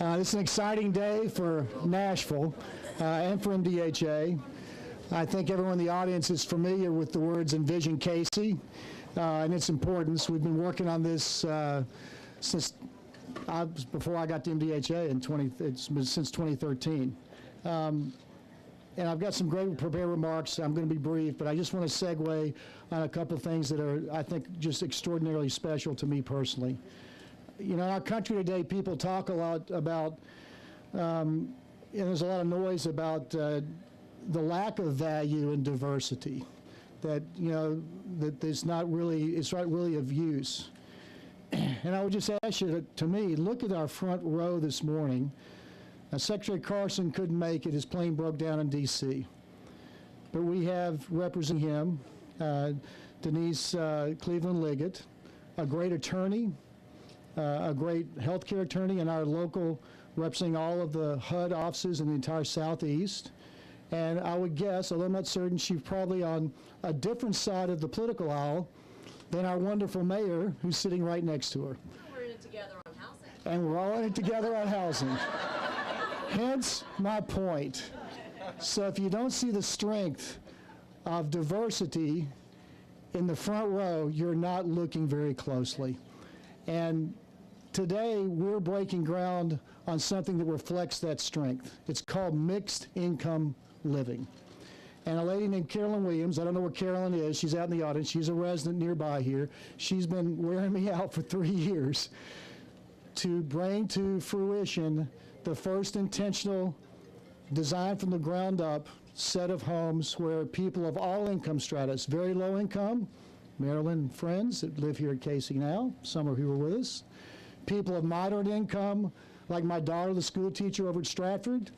This is an exciting day for Nashville and for MDHA. I think everyone in the audience is familiar with the words Envision Cayce and its importance. We've been working on this since before I got to MDHA since 2013. And I've got some great prepared remarks. I'm going to be brief, but I just want to segue on a couple of things that are, I think, just extraordinarily special to me personally. You know, in our country today, people talk a lot about, and there's a lot of noise about the lack of value in diversity, that, you know, that it's not really of use. And I would just ask you to me, look at our front row this morning. Secretary Carson couldn't make it. His plane broke down in D.C. But we have representing him, Denise Cleveland-Liggett, a great attorney, a great healthcare attorney, and our local representing all of the HUD offices in the entire Southeast. And I would guess, although I'm not certain, she's probably on a different side of the political aisle than our wonderful mayor, who's sitting right next to her. We're in it together on housing. And we're all in it together on housing. Hence my point. So if you don't see the strength of diversity in the front row, you're not looking very closely. And today we're breaking ground on something that reflects that strength. It's called mixed income living. And a lady named Carolyn Williams, I don't know where Carolyn is, she's out in the audience, she's a resident nearby here. She's been wearing me out for 3 years to bring to fruition the first intentional design from the ground up set of homes where people of all income stratas, very low income, Marilyn friends that live here at Cayce now, some of who are with us, people of moderate income, like my daughter, the school teacher over at Stratford,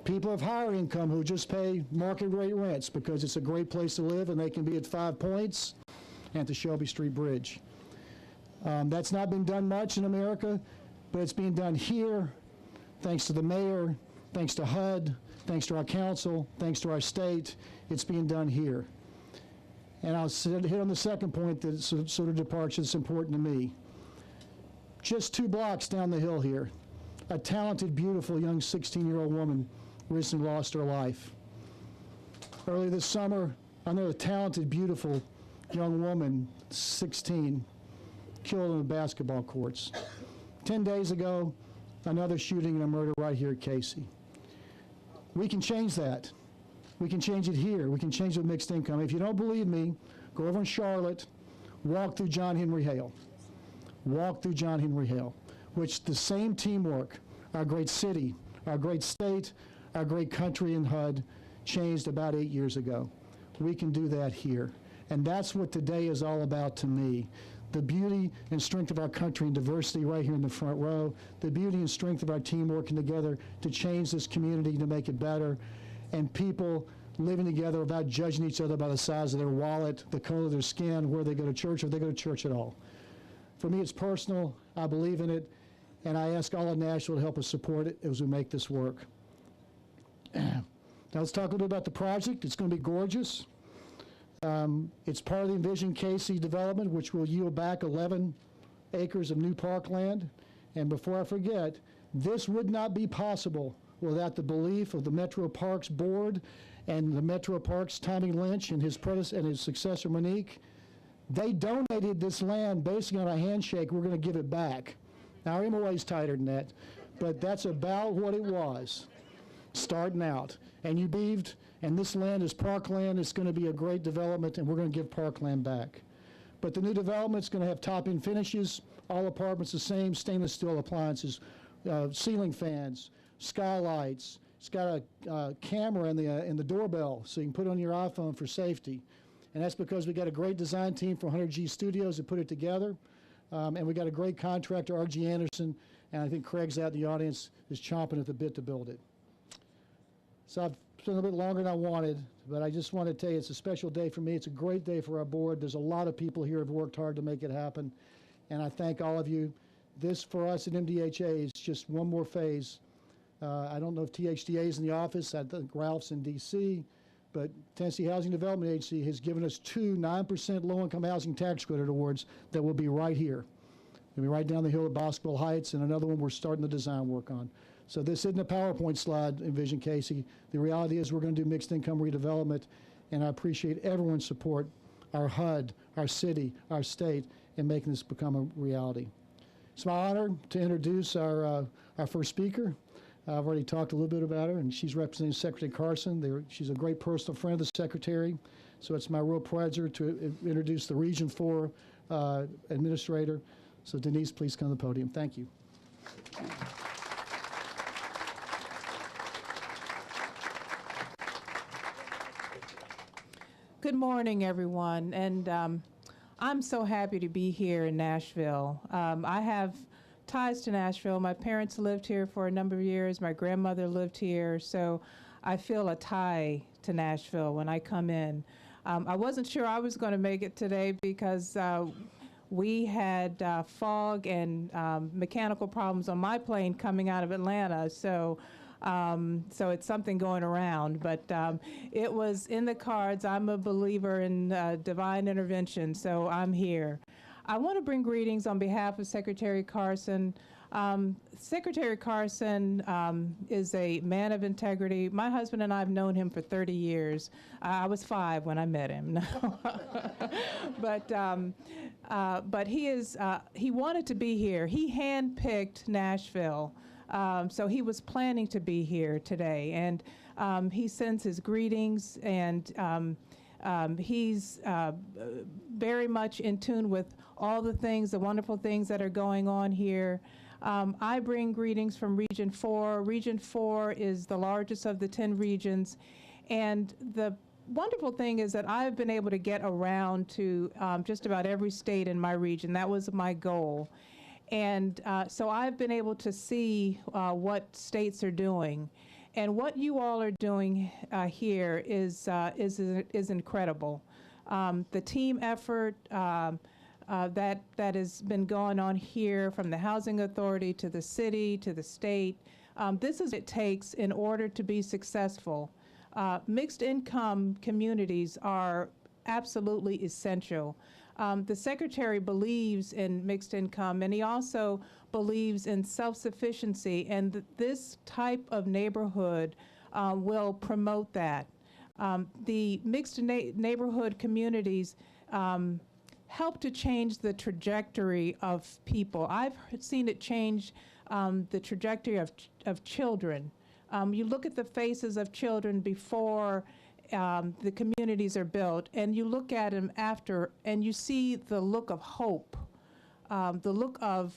people of higher income who just pay market rate rents because it's a great place to live and they can be at 5 Points and at the Shelby Street Bridge. That's not been done much in America, but it's being done here, thanks to the mayor, thanks to HUD, thanks to our council, thanks to our state. It's being done here. And I'll hit on the second point that sort of departure that's important to me. Just 2 blocks down the hill here, a talented, beautiful young 16-year-old woman recently lost her life. Early this summer, another talented, beautiful young woman, 16, killed on the basketball courts. 10 days ago, another shooting and a murder right here at Cayce. We can change that. We can change it here. We can change it with mixed income. If you don't believe me, go over in Charlotte, walk through John Henry Hale. Walk through John Henry Hale, which the same teamwork, our great city, our great state, our great country and HUD changed about 8 years ago. We can do that here. And that's what today is all about to me. The beauty and strength of our country and diversity right here in the front row, the beauty and strength of our team working together to change this community, to make it better, and people living together without judging each other by the size of their wallet, the color of their skin, where they go to church, or if they go to church at all. For me, it's personal. I believe in it, and I ask all of Nashville to help us support it as we make this work. Now let's talk a little bit about the project. It's going to be gorgeous. It's part of the Envision Cayce development, which will yield back 11 acres of new parkland. And before I forget, this would not be possible without the belief of the Metro Parks Board and the Metro Parks, Tommy Lynch and his successor, Monique. They donated this land basically on a handshake. We're going to give it back. Now, our MOA is tighter than that, but that's about what it was starting out. And you beaved, and this land is parkland. It's going to be a great development, and we're going to give parkland back. But the new development's going to have top-end finishes, all apartments the same, stainless steel appliances, ceiling fans, skylights. It's got a camera in the doorbell, so you can put it on your iPhone for safety. And that's because we got a great design team from 100G Studios that put it together. And we got a great contractor, RG Anderson, and I think Craig's out in the audience, is chomping at the bit to build it. So I've spent a little bit longer than I wanted, but I just want to tell you it's a special day for me. It's a great day for our board. There's a lot of people here who have worked hard to make it happen, and I thank all of you. This, for us at MDHA, is just one more phase. I don't know if THDA is in the office. I think Ralph's in D.C., but Tennessee Housing Development Agency has given us 2 9% low-income housing tax credit awards that will be right here. It'll be right down the hill at Bosqueville Heights, and another one we're starting the design work on. So this isn't a PowerPoint slide, Envision Cayce. The reality is we're going to do mixed income redevelopment, and I appreciate everyone's support, our HUD, our city, our state, in making this become a reality. It's my honor to introduce our first speaker. I've already talked a little bit about her, and she's representing Secretary Carson. She's a great personal friend of the Secretary, so it's my real pleasure to introduce the Region 4 Administrator. So Denise, please come to the podium. Thank you. Good morning, everyone, and I'm so happy to be here in Nashville. I have ties to Nashville. My parents lived here for a number of years. My grandmother lived here, so I feel a tie to Nashville when I come in. I wasn't sure I was going to make it today because we had fog and mechanical problems on my plane coming out of Atlanta, so it's something going around, but it was in the cards. I'm a believer in divine intervention, so I'm here. I want to bring greetings on behalf of Secretary Carson. Secretary Carson is a man of integrity. My husband and I have known him for 30 years. I was 5 when I met him. But he wanted to be here. He handpicked Nashville. So he was planning to be here today, and he sends his greetings, and he's very much in tune with all the things, the wonderful things that are going on here. I bring greetings from Region 4. Region 4 is the largest of the 10 regions, and the wonderful thing is that I've been able to get around to just about every state in my region. That was my goal. And so I've been able to see what states are doing, and what you all are doing here is incredible. The team effort that has been going on here, from the Housing Authority to the city to the state, this is what it takes in order to be successful. Mixed income communities are absolutely essential. The Secretary believes in mixed income, and he also believes in self-sufficiency, and this type of neighborhood will promote that. The mixed neighborhood communities help to change the trajectory of people. I've seen it change the trajectory of children. You look at the faces of children before the communities are built, and you look at them after, and you see the look of hope, the look of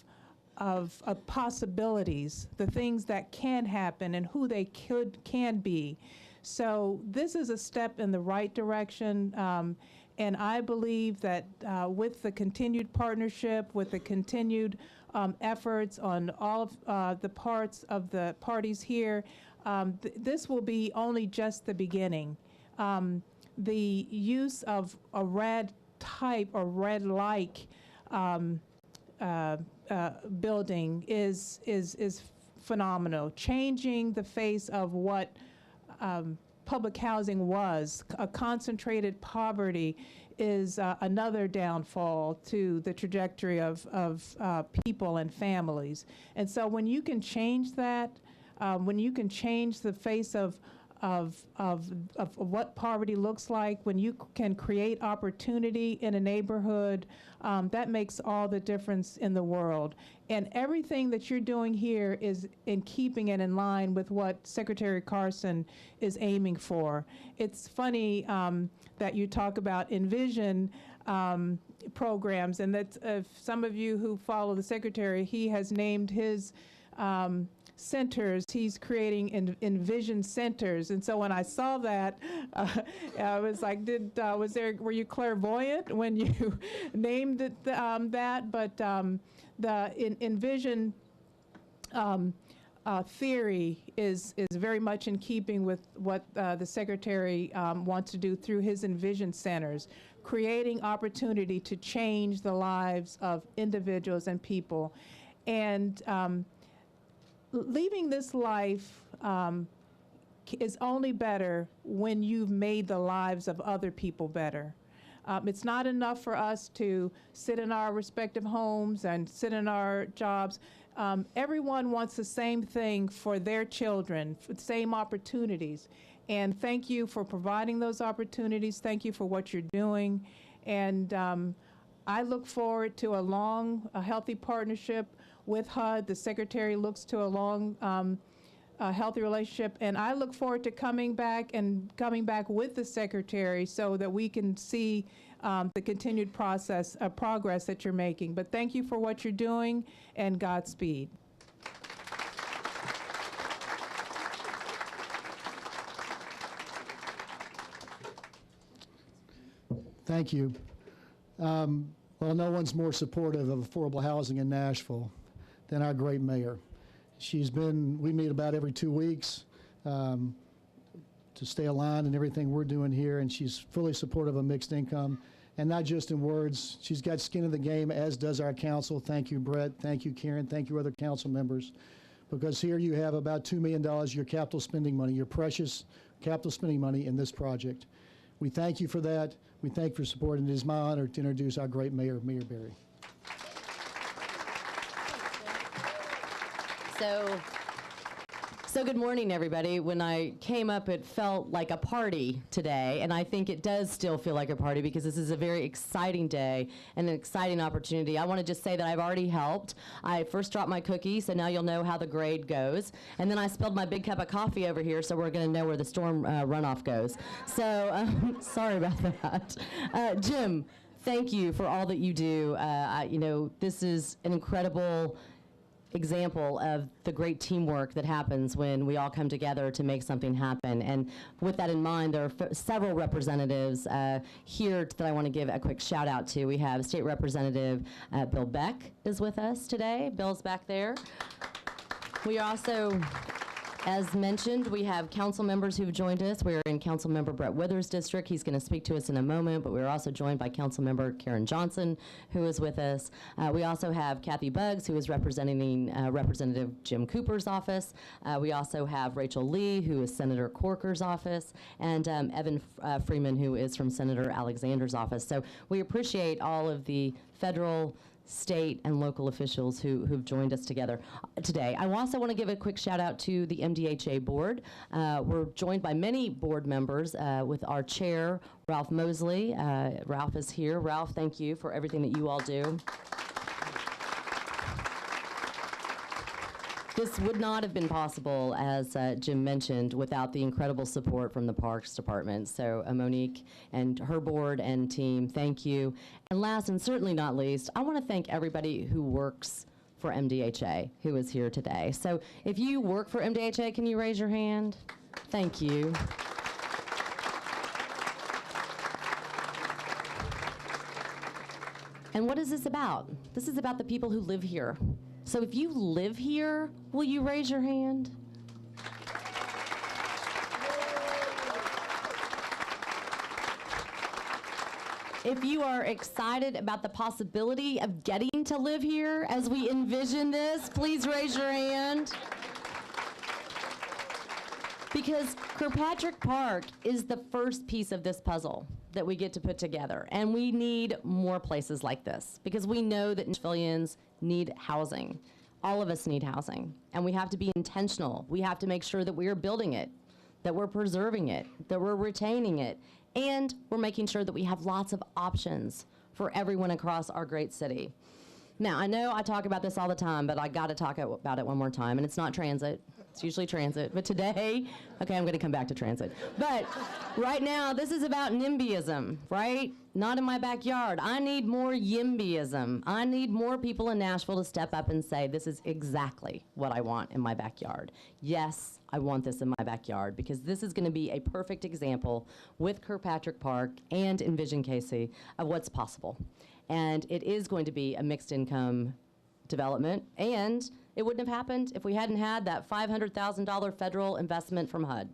possibilities, the things that can happen, and who they can be. So this is a step in the right direction, and I believe that with the continued partnership, with the continued efforts on all of the parts of the parties here, this will be only just the beginning. The use of a red type or red-like building is phenomenal. Changing the face of what public housing was, a concentrated poverty, is another downfall to the trajectory of people and families. And so when you can change that, when you can change the face of what poverty looks like, when you can create opportunity in a neighborhood, that makes all the difference in the world. And everything that you're doing here is in keeping and in line with what Secretary Carson is aiming for. It's funny that you talk about Envision programs, and that some of you who follow the Secretary, he has named his centers. He's creating Envision centers, and so when I saw that, I was like, were you clairvoyant when you named it that? But the Envision theory is very much in keeping with what the Secretary wants to do through his Envision centers, creating opportunity to change the lives of individuals and people, and leaving this life is only better when you've made the lives of other people better. It's not enough for us to sit in our respective homes and sit in our jobs. Everyone wants the same thing for their children, for the same opportunities. And thank you for providing those opportunities. Thank you for what you're doing. And I look forward to a healthy partnership with HUD. The Secretary looks to a healthy relationship. And I look forward to coming back with the Secretary so that we can see the continued progress that you're making. But thank you for what you're doing, and Godspeed. Thank you. Well, no one's more supportive of affordable housing in Nashville than our great mayor. We meet about every 2 weeks to stay aligned in everything we're doing here, and she's fully supportive of mixed income, and not just in words. She's got skin in the game, as does our council. Thank you, Brett. Thank you, Karen. Thank you, other council members, because here you have about $2 million, your capital spending money, your precious capital spending money in this project. We thank you for that. We thank you for support, and it is my honor to introduce our great mayor, Mayor Berry. So good morning, everybody. When I came up, it felt like a party today, and I think it does still feel like a party because this is a very exciting day and an exciting opportunity. I want to just say that I've already helped. I first dropped my cookie, so now you'll know how the grade goes. And then I spilled my big cup of coffee over here, so we're going to know where the storm runoff goes. So sorry about that. Jim, thank you for all that you do. This is an incredible example of the great teamwork that happens when we all come together to make something happen. And with that in mind, there are several representatives here that I want to give a quick shout out to. We have State Representative Bill Beck is with us today. Bill's back there. We also, as mentioned, we have council members who've joined us. We're in Council Member Brett Withers' district. He's going to speak to us in a moment, but we're also joined by Council Member Karen Johnson, who is with us. We also have Kathy Buggs, who is representing Representative Jim Cooper's office. We also have Rachel Lee, who is Senator Corker's office, and Evan Freeman, who is from Senator Alexander's office. So we appreciate all of the federal, state, and local officials who've joined us together today. I also want to give a quick shout out to the MDHA board. We're joined by many board members with our chair, Ralph Mosley. Ralph is here. Ralph, thank you for everything that you all do. This would not have been possible, as Jim mentioned, without the incredible support from the Parks Department. So Monique and her board and team, thank you. And last and certainly not least, I want to thank everybody who works for MDHA who is here today. So if you work for MDHA, can you raise your hand? Thank you. And what is this about? This is about the people who live here. So if you live here, will you raise your hand? If you are excited about the possibility of getting to live here as we envision this, please raise your hand. Because Kirkpatrick Park is the first piece of this puzzle that we get to put together. And we need more places like this because we know that Nashvillians need housing. All of us need housing. And we have to be intentional. We have to make sure that we are building it, that we're preserving it, that we're retaining it, and we're making sure that we have lots of options for everyone across our great city. Now, I know I talk about this all the time, but I gotta talk about it one more time, and it's not transit. It's usually transit, but today, okay, I'm gonna come back to transit. But right now, this is about NIMBYism, right? Not in my backyard. I need more YIMBYism. I need more people in Nashville to step up and say, this is exactly what I want in my backyard. Yes, I want this in my backyard, because this is gonna be a perfect example with Kirkpatrick Park and Envision Cayce of what's possible. And it is going to be a mixed income development, and it wouldn't have happened if we hadn't had that $500,000 federal investment from HUD.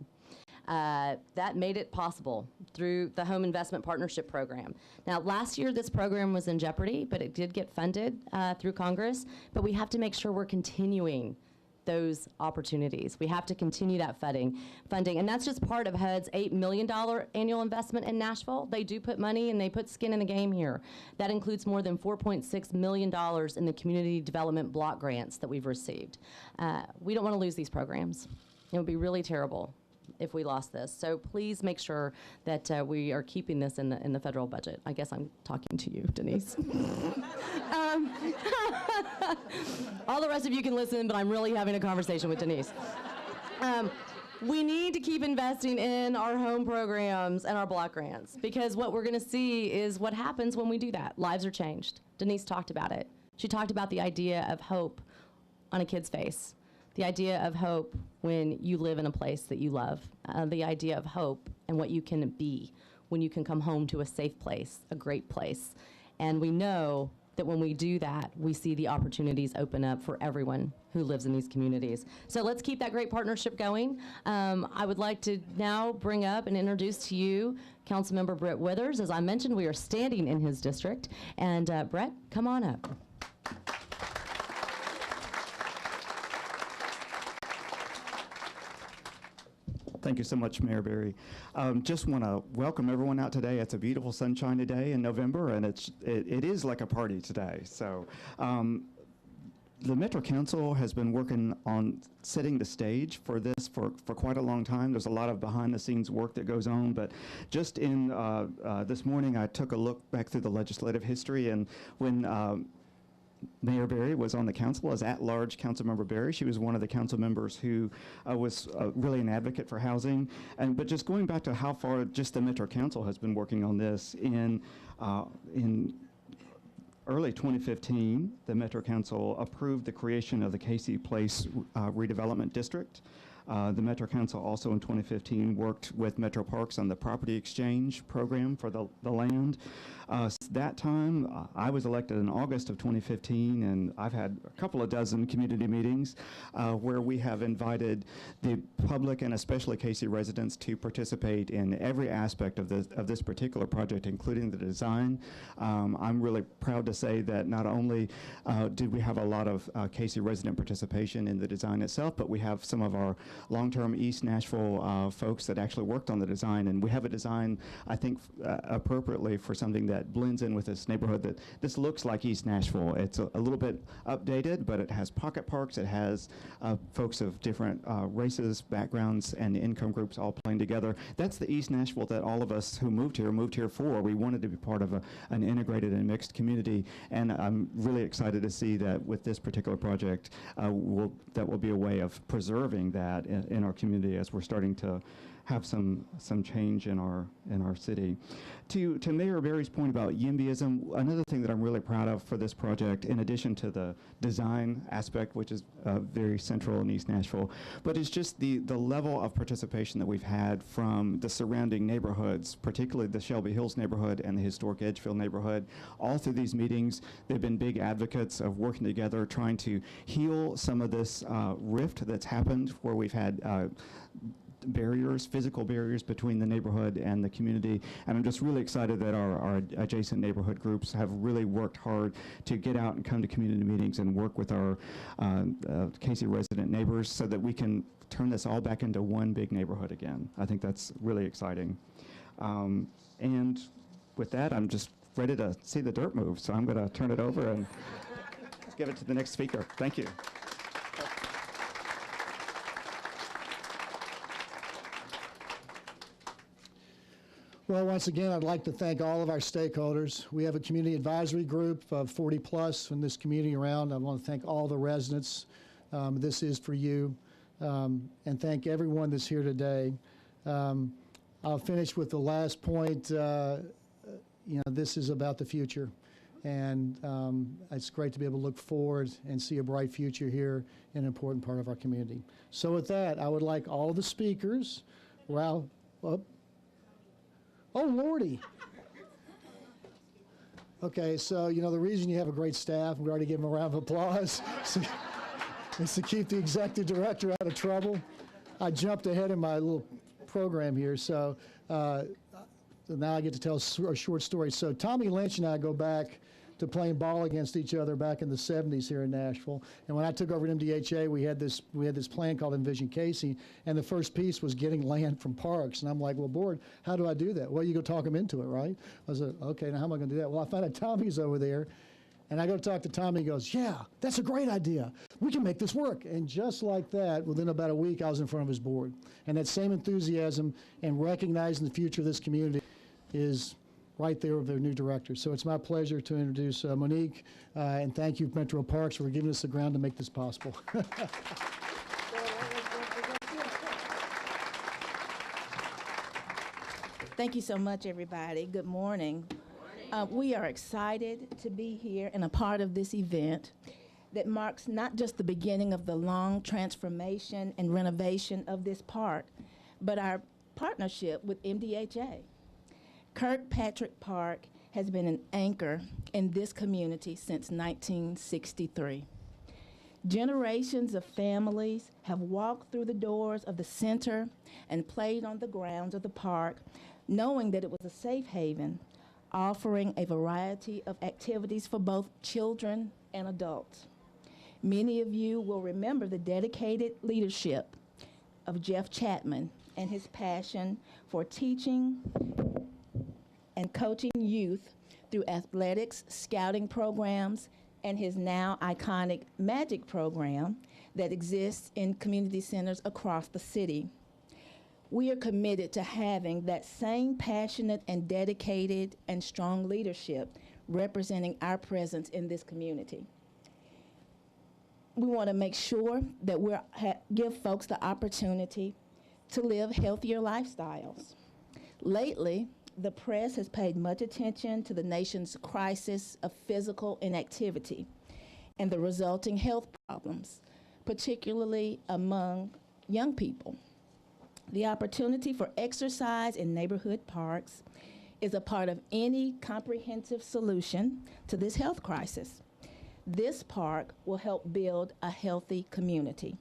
That made it possible through the Home Investment Partnership Program. Now, last year this program was in jeopardy, but it did get funded through Congress, but we have to make sure we're continuing those opportunities. We have to continue that funding, and that's just part of HUD's $8 million annual investment in Nashville. They do put money and they put skin in the game here. That includes more than $4.6 million in the community development block grants that we've received. We don't want to lose these programs. It would be really terrible if we lost this. So please make sure that we are keeping this in the federal budget. I guess I'm talking to you, Denise. All the rest of you can listen, but I'm really having a conversation with Denise. We need to keep investing in our home programs and our block grants, because what we're going to see is what happens when we do that. Lives are changed. Denise talked about it. She talked about the idea of hope on a kid's face, the idea of hope when you live in a place that you love, the idea of hope and what you can be when you can come home to a safe place, a great place. And we know that when we do that, we see the opportunities open up for everyone who lives in these communities. So let's keep that great partnership going. I would like to now bring up and introduce to you Councilmember Brett Withers. As I mentioned, we are standing in his district. And Brett, come on up. Thank you so much, Mayor Berry. Just want to welcome everyone out today. It's a beautiful sunshiny day in November, and it is like a party today. So the Metro Council has been working on setting the stage for this for quite a long time. There's a lot of behind-the-scenes work that goes on, but just in this morning, I took a look back through the legislative history, and when Mayor Berry was on the council as at-large Councilmember Berry. She was one of the council members who was really an advocate for housing. But just going back to how far just the Metro Council has been working on this, in early 2015, the Metro Council approved the creation of the Cayce Place redevelopment district. The Metro Council also in 2015 worked with Metro Parks on the property exchange program for the land. That time, I was elected in August of 2015, and I've had a couple of dozen community meetings where we have invited the public and especially Cayce residents to participate in every aspect of this particular project, including the design. I'm really proud to say that not only did we have a lot of Cayce resident participation in the design itself, but we have some of our long-term East Nashville folks that actually worked on the design, and we have a design, I think, appropriately for something that blends in with this neighborhood. That this looks like East Nashville. It's a little bit updated, but it has pocket parks. It has folks of different races, backgrounds, and income groups all playing together. That's the East Nashville that all of us who moved here for. We wanted to be part of an integrated and mixed community, and I'm really excited to see that with this particular project, that will be a way of preserving that in our community as we're starting to have some change in our city. To Mayor Berry's point about YIMBYism, another thing that I'm really proud of for this project, in addition to the design aspect, which is very central in East Nashville, but it's just the level of participation that we've had from the surrounding neighborhoods, particularly the Shelby Hills neighborhood and the historic Edgefield neighborhood. All through these meetings, they've been big advocates of working together, trying to heal some of this rift that's happened where we've had physical barriers between the neighborhood and the community. And I'm just really excited that our adjacent neighborhood groups have really worked hard to get out and come to community meetings and work with our Cayce resident neighbors so that we can turn this all back into one big neighborhood again. I think that's really exciting. And with that, I'm just ready to see the dirt move. So I'm going to turn it over and give it to the next speaker. Thank you. Well, once again, I'd like to thank all of our stakeholders. We have a community advisory group of 40 plus in this community around. I want to thank all the residents. This is for you. And thank everyone that's here today. I'll finish with the last point. This is about the future. And it's great to be able to look forward and see a bright future here in an important part of our community. So with that, I would like all the speakers, oh, Lordy. Okay, so, the reason you have a great staff, we already give them a round of applause, is to keep the executive director out of trouble. I jumped ahead in my little program here, so now I get to tell a short story. So Tommy Lynch and I go back to playing ball against each other back in the 70s here in Nashville. And when I took over at MDHA, we had this plan called Envision Cayce, and the first piece was getting land from parks. And I'm like, well, board, how do I do that? Well, you go talk them into it, right? I was like, okay, now how am I going to do that? Well, I found out Tommy's over there. And I go talk to Tommy, he goes, yeah, that's a great idea. We can make this work. And just like that, within about a week, I was in front of his board. And that same enthusiasm and recognizing the future of this community is right there with their new director. So it's my pleasure to introduce Monique, and thank you, Metro Parks, for giving us the ground to make this possible. Thank you so much, everybody. Good morning. We are excited to be here and a part of this event that marks not just the beginning of the long transformation and renovation of this park, but our partnership with MDHA. Kirkpatrick Park has been an anchor in this community since 1963. Generations of families have walked through the doors of the center and played on the grounds of the park, knowing that it was a safe haven, offering a variety of activities for both children and adults. Many of you will remember the dedicated leadership of Jeff Chapman and his passion for teaching and coaching youth through athletics, scouting programs, and his now iconic Magic program that exists in community centers across the city. We are committed to having that same passionate and dedicated and strong leadership representing our presence in this community. We want to make sure that we give folks the opportunity to live healthier lifestyles. Lately, the press has paid much attention to the nation's crisis of physical inactivity and the resulting health problems, particularly among young people. The opportunity for exercise in neighborhood parks is a part of any comprehensive solution to this health crisis. This park will help build a healthy community.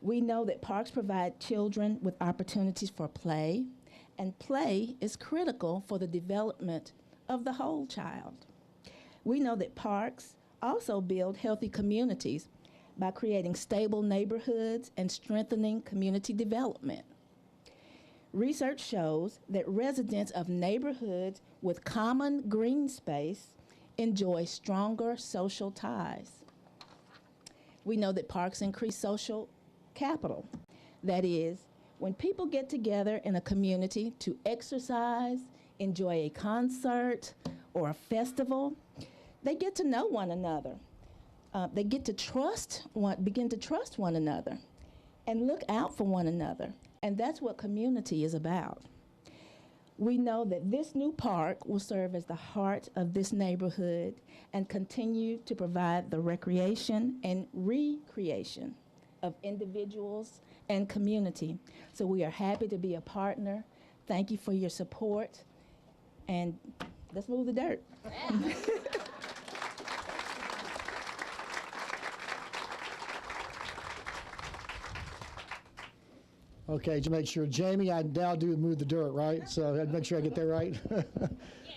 We know that parks provide children with opportunities for play, and play is critical for the development of the whole child. We know that parks also build healthy communities by creating stable neighborhoods and strengthening community development. Research shows that residents of neighborhoods with common green space enjoy stronger social ties. We know that parks increase social capital. That is, when people get together in a community to exercise, enjoy a concert or a festival, they get to know one another. They get to begin to trust one another and look out for one another. And that's what community is about. We know that this new park will serve as the heart of this neighborhood and continue to provide the recreation and recreation of individuals and community. So we are happy to be a partner. Thank you for your support. And let's move the dirt. Okay, to make sure, Jamie, I now do move the dirt, right? So I'd make sure I get that right.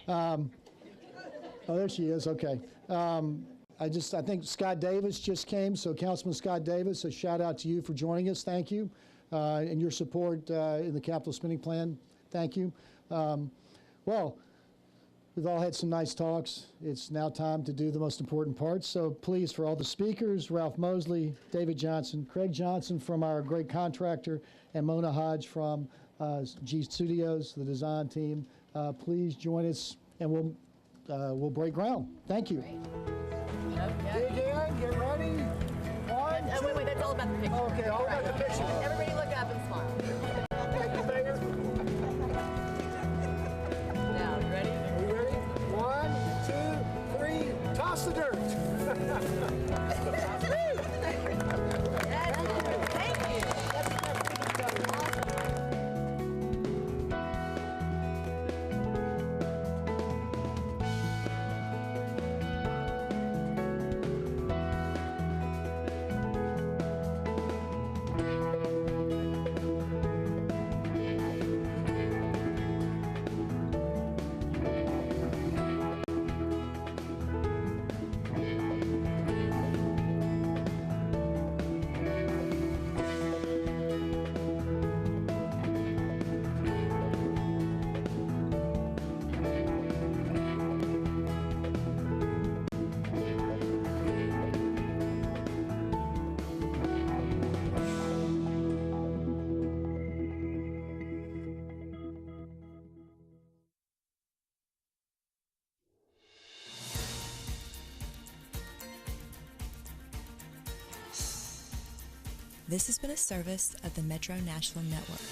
Oh, there she is, okay. I think Scott Davis just came, so Councilman Scott Davis, a shout out to you for joining us, thank you. And your support in the capital spending plan, thank you. Well, we've all had some nice talks. It's now time to do the most important parts. So please, for all the speakers, Ralph Mosley, David Johnson, Craig Johnson from our great contractor, and Mona Hodge from G Studios, the design team, please join us, and we'll break ground. Thank you. Okay. Dig in, get ready. One, two. Wait, that's all about the picture. Okay, all about the picture. Everybody look up and smile. Thank you, Mayor. Now, you ready? Are we ready? 1, 2, 3, toss the dirt. Thank you. This has been a service of the Metro Nashville Network.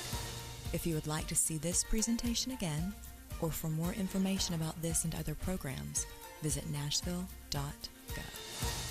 If you would like to see this presentation again, or for more information about this and other programs, visit nashville.gov.